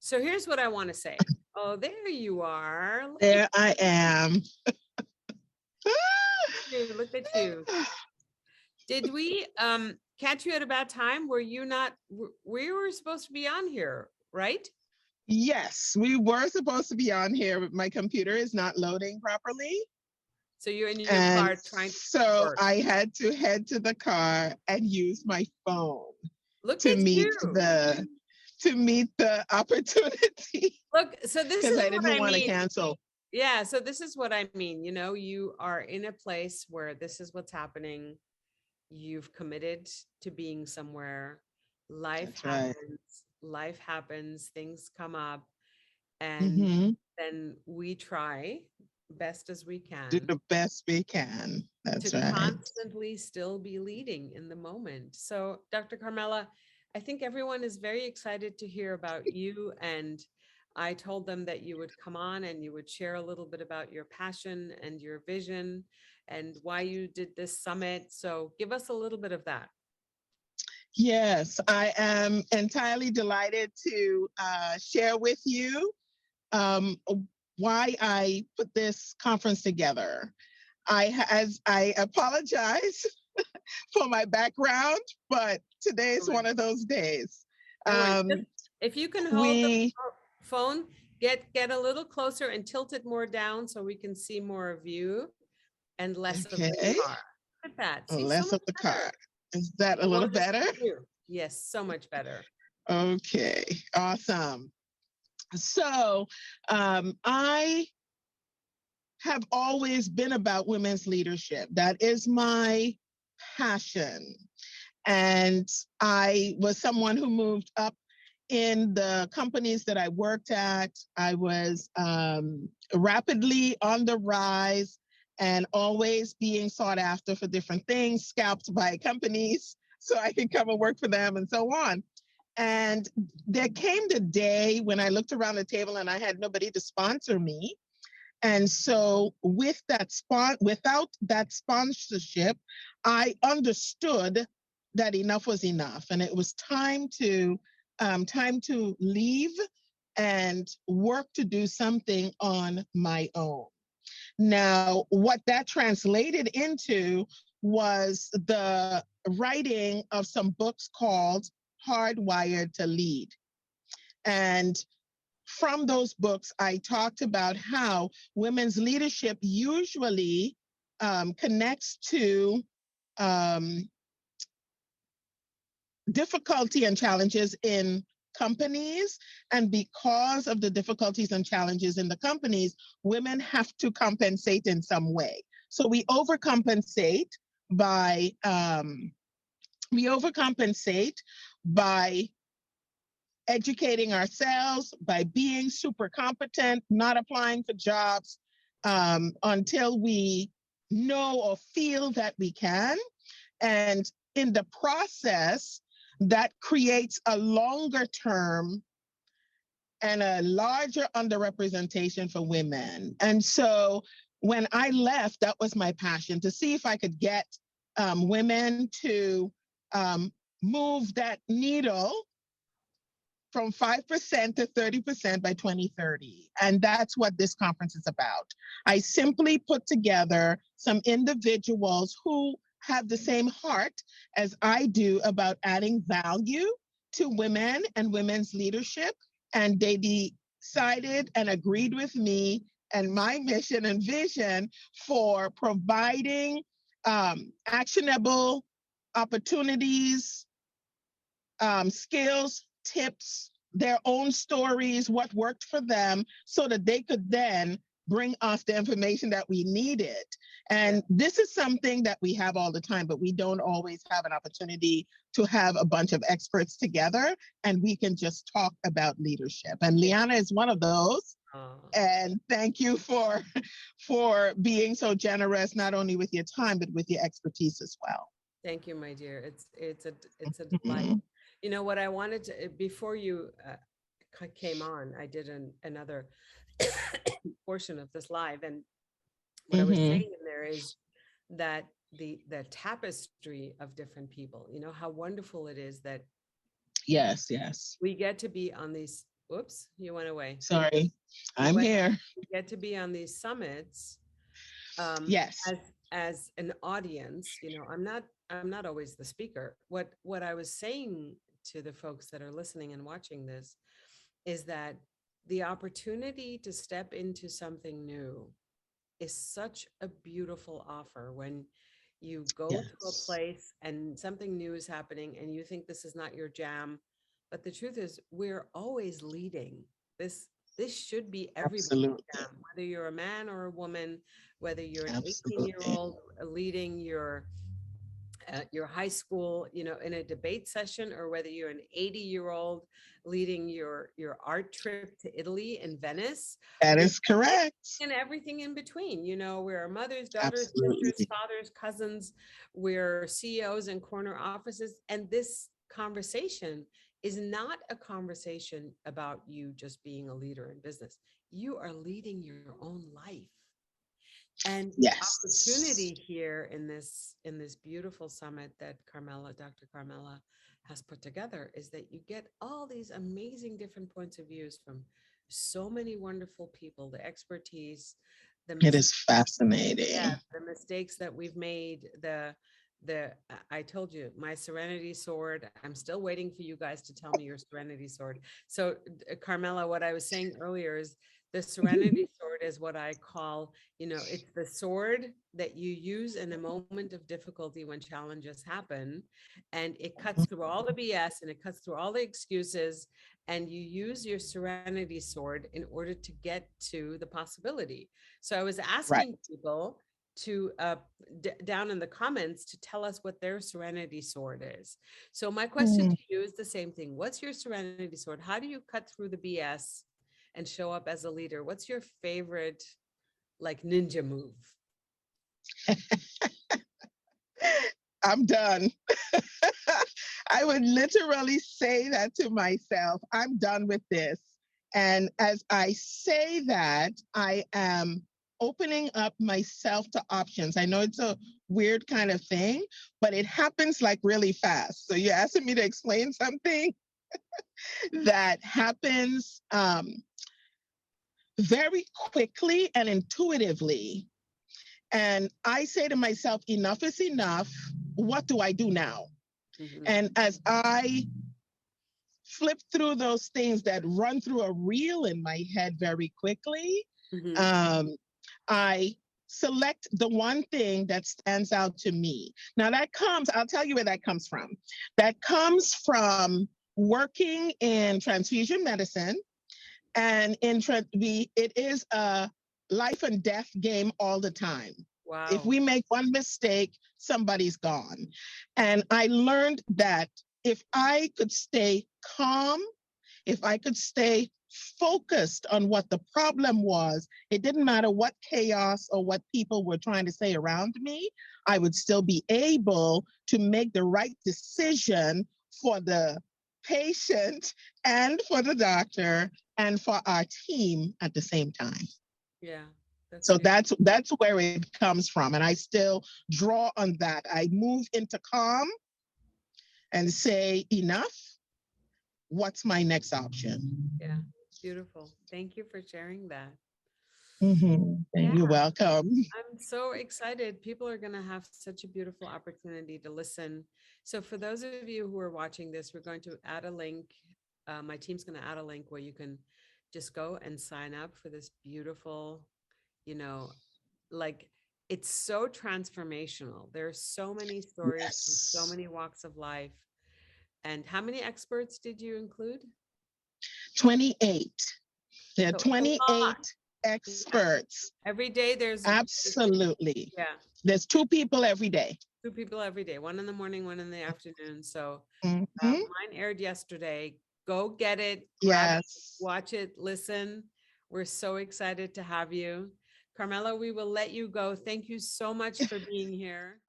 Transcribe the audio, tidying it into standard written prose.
So here's what I want to say. Oh, there you are. There I am. Look at you. Did we catch you at a bad time? Were you not, we were supposed to be on here, right? Yes, we were supposed to be on here, but my computer is not loading properly. So you're in your And car trying to so work. I had to head to the car and use my phone Look to at meet you. the opportunity. Look, so this Because is I what didn't I want to mean. cancel. Yeah, so this is what I mean. You know, you are in a place where this is what's happening. You've committed to being somewhere. Life That's right. happens. Life happens. Things come up. And Mm-hmm. then we try best as we Do can the best we can. to That's right. constantly still be leading in the moment. So, Dr. Carmela, I think everyone is very excited to hear about you. And I told them that you would come on and you would share a little bit about your passion and your vision and why you did this summit. So, give us a little bit of that. Yes, I am entirely delighted to share with you um, why I put this conference together. I apologize for my background, but today is one of those days. Don't worry. Just, if you can hold the We phone, get a little closer and tilt it more down so we can see more of you and less of the okay. car. Look at that. See, so Less much of the better. car. Is that a little better? Yes, so much better. Okay, awesome. So I have always been about women's leadership. That is my passion. And I was someone who moved up in the companies that I worked at. I was rapidly on the rise and always being sought after for different things, scalped by companies so I could come and work for them and so on. And there came the day when I looked around the table and I had nobody to sponsor me. And so without that sponsorship, I understood that enough was enough. And it was time to leave and work to do something on my own. Now, what that translated into was the writing of some books called Hardwired to Lead. And from those books, I talked about how women's leadership usually connects to difficulty and challenges in companies. And because of the difficulties and challenges in the companies, women have to compensate in some way. So we overcompensate by educating ourselves, by being super competent, not applying for jobs until we know or feel that we can. And in the process, that creates a longer term and a larger underrepresentation for women. And so when I left, that was my passion, to see if I could get women to move that needle from 5% to 30% by 2030. And that's what this conference is about. I simply put together some individuals who have the same heart as I do about adding value to women and women's leadership. And they decided and agreed with me and my mission and vision for providing actionable opportunities, skills, tips, their own stories, what worked for them, so that they could then bring us the information that we needed. And this is something that we have all the time, but we don't always have an opportunity to have a bunch of experts together and we can just talk about leadership. And Liana is one of those. And thank you for being so generous, not only with your time, but with your expertise as well. Thank you, my dear. It's a delight. You know what I wanted to, before you came on, I did another portion of this live, and what I was saying in there is that the tapestry of different people, you know, how wonderful it is that yes, we get to be on these Whoops, you went away. Sorry, You I'm went, here. you get to be on these summits um, Yes. as an audience. I'm not always the speaker. What I was saying to the folks that are listening and watching this is that the opportunity to step into something new is such a beautiful offer when you go to a Yes. place and something new is happening and you think this is not your jam. But the truth is, we're always leading. This should be everybody's Absolutely. jam, whether you're a man or a woman, whether you're an 18-year Absolutely. old leading your high school, in a debate session, or whether you're an 80-year-old leading your art trip to Italy and Venice. That We're is correct. and everything in between. We're mothers, daughters, sisters, Absolutely. fathers, cousins, we're CEOs in corner offices. And this conversation is not a conversation about you just being a leader in business. You are leading your own life. And the Yes. opportunity here in this beautiful summit that Dr. Carmela has put together is that you get all these amazing different points of views from so many wonderful people, the expertise, the It mis- is yeah, fascinating. the mistakes that we've made, I told you my serenity sword. I'm still waiting for you guys to tell me your serenity sword. So Carmela, what I was saying earlier is the serenity sword is what I call, it's the sword that you use in a moment of difficulty when challenges happen, and it cuts through all the BS and it cuts through all the excuses, and you use your serenity sword in order to get to the possibility. So I was Right. asking people to down in the comments to tell us what their serenity sword is. So my question to Mm. you is the same thing. What's your serenity sword? How do you cut through the BS and show up as a leader? What's your favorite like ninja move? I'm done. I would literally say that to myself. I'm done with this. And as I say that, I am opening up myself to options. I know it's a weird kind of thing, but it happens like really fast. So you're asking me to explain something that happens very quickly and intuitively. And I say to myself, enough is enough. What do I do now? Mhm. And as I flip through those things that run through a reel in my head very quickly, Mhm. um, I select the one thing that stands out to me. Now, I'll tell you where that comes from. That comes from working in transfusion medicine. And it is a life and death game all the time. If Wow. we make one mistake, somebody's gone. And I learned that if I could stay calm, if I could stay focused on what the problem was, it didn't matter what chaos or what people were trying to say around me, I would still be able to make the right decision for the patient and for the doctor and for our team at the same time. Yeah, that's So beautiful. that's where it comes from. And I still draw on that. I move into calm and say, enough, what's my next option? Yeah, beautiful. Thank you for sharing that. Mm-hmm. Yeah, You're welcome. I'm so excited. People are going to have such a beautiful opportunity to listen. So, for those of you who are watching this, we're going to add a link. My team's going to add a link where you can just go and sign up for this beautiful, you know, like it's so transformational. There are so many stories from so Yes. many walks of life. And how many experts did you include? 28. There are So it's a lot. 28 Yeah. experts. Every day Absolutely. yeah, There's 2 people every day. two people every day, one in the morning, one in the afternoon. So Mm-hmm. mine aired yesterday. Go get it, grab it, Yes. watch it, listen. We're so excited to have you. Carmela, we will let you go. Thank you so much for being here.